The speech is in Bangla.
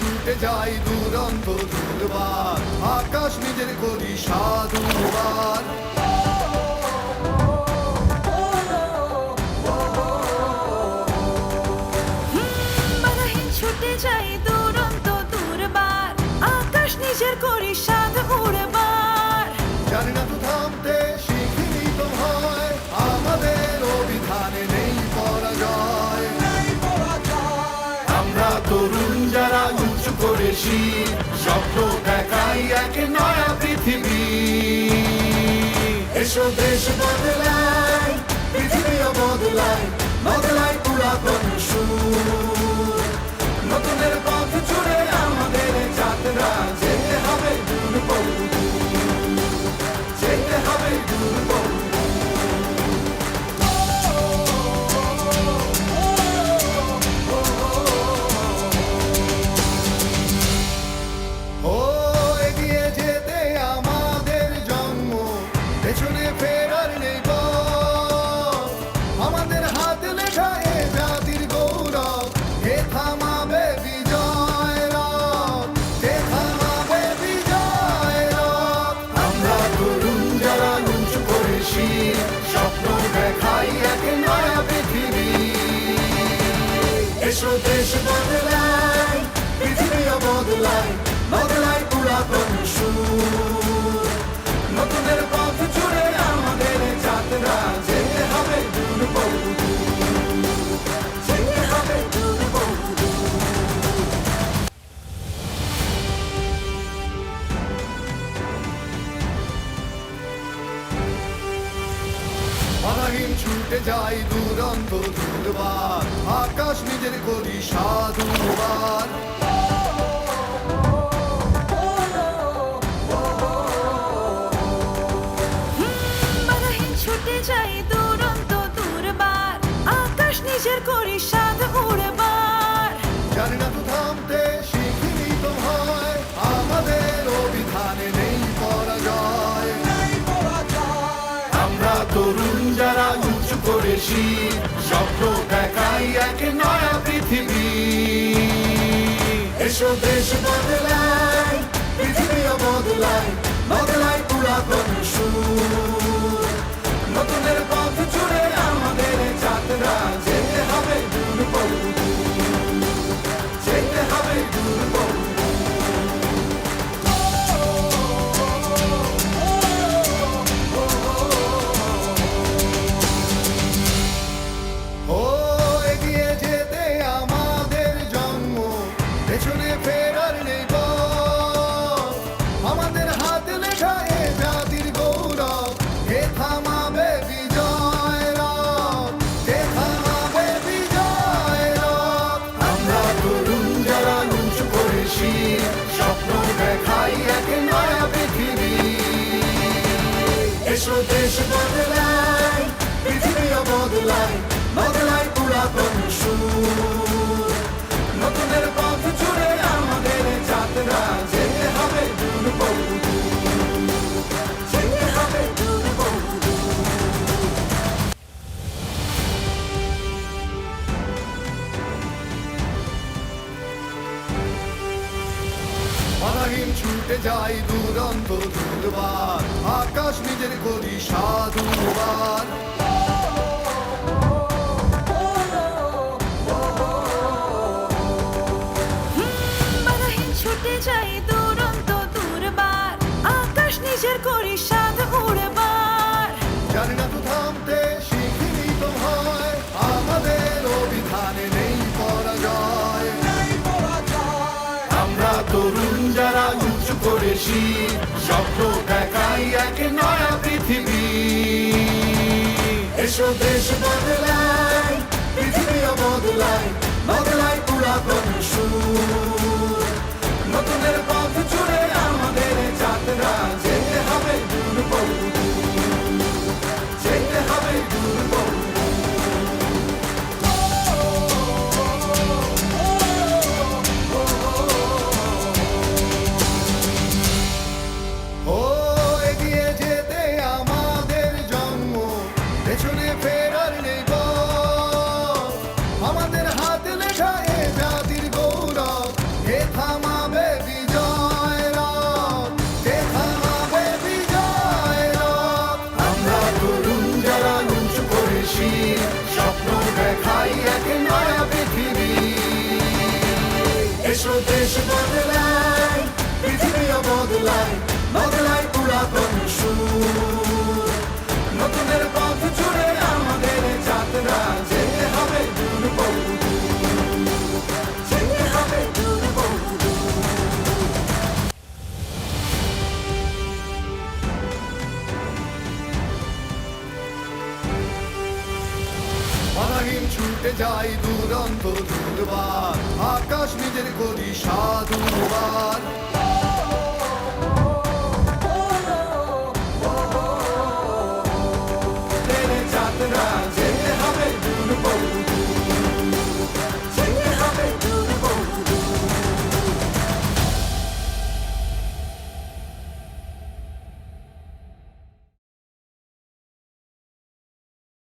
ছুটে যাই দুরন্ত দুর্বার, আকাশ নিজের করি সাধুবার। ছুটে যাই দুরন্ত দুর্বার, আকাশ নিজের করি সাধু উড়বার। জানি না তো থামতে, শিখিনি তো ভয়, আমাদের অভিধানে নেই পরাজয়। আমরা তরুণ যারা উঁচু করে শির, স্বপ্ন দেখাই এক নয়া পৃথিবী। এসো দেশ বদলাই, পৃথিবীও বদলাই, বদলাই পুরাতন সুর। নতুনের পথ জুড়ে আমাদের যাত্রা, যেতে হবে দূর বহু, যেতে হবে দূর বহু। ও এগিয়ে যেতে আমাদের জন্ম, পেছনে ফেরার নেই পথ। আমাদের হাত লেখা এ জাতির গৌরব, কে থামাবে বিজয় রথ, কে থামাবে বিজয় রথ। আমরা তরুণ যারা উঁচু করে শির, স্বপ্ন দেখাই এক নয়া পৃথিবী। এসো দেশ বদলাই, পৃথিবীও বদলাই, বদলাই পুরাতন সুর। নতুনের পথ জুড়ে আমাদের যাত্রা, যেতে হবে দূর বহু, যেতে হবে দূর বহু। বাধাহীন ছুটে যাই দুরন্ত দুর্বার, আকাশ নিজের করি সাধুবার। ছুটে যাই দুরন্ত দুর্বার, আকাশ নিজের করি সাধু উড়বার। জানি না তো থামতে, শিখিনি তো ভয়, আমাদের অভিধানে নেই পরাজয়। আমরা তরুণ যারা উঁচু করে শির, স্বপ্ন দেখাই এক নয়া পৃথিবী। এসো দেশ বদলাই, পৃথিবীও বদলাই, বদলাই পুরাতন সুর। নতুনের পথ জুড়ে আমাদের যাত্রা, যেতে হবে দূর বহু, যেতে হবে দূর বহু। ও এগিয়ে যেতে আমাদের জন্ম, পেছনে ফেরার নেই পথ। আমাদের হাত লেখা এ জাতির গৌরব, কে থামাবে বিজয় রথ, কে থামাবে বিজয় রথ। আমরা তরুণ যারা উঁচু করে শির, স্বপ্ন দেখাই এক নয়া পৃথিবী। এসো দেশ বদলাই, পৃথিবীও বদলাই, বদলাই পুরাতন সুর। নতুনের পথ জুড়ে আমাদের যাত্রা, যেতে হবে দূর বহু, যেতে হবে দূর বহু। বাধাহীন ছুটে যাই দুরন্ত দুর্বার, আকাশ নিজের করি সাধুবার। ছুটে যাই দুরন্ত দুর্বার, আকাশ নিজের করি সাধু উড়বার। জানি না তো থামতে, শিখিনি তো ভয়, আমাদের অভিধানে নেই পরাজয়। আমরা তরুণ যারা উঁচু করে শির, স্বপ্ন দেখাই এক নয়া পৃথিবী। এসো দেশ বদলাই, পৃথিবীও বদলাই, বদলাই পুরাতন সুর। নতুনের পথ জুড়ে আমাদের যাত্রা, যেতে হবে দূর বহু, যেতে হবে দূর বহু। ও এগিয়ে যেতে আমাদের জন্ম, পেছনে ফেরার নেই পথ। দেশ বদলায়, পৃথিবীও বদলায়, বদলায় পুরাতন সুর। নতুনের পথ জুড়ে আমাদের যাত্রা, যেতে হবে দূর বহুদূর, যেতে হবে দূর বহুদূর। বাধাহীন ছুটে যাই দুরন্ত দুর্বার, আকাশ নিজের করি সাধুবার।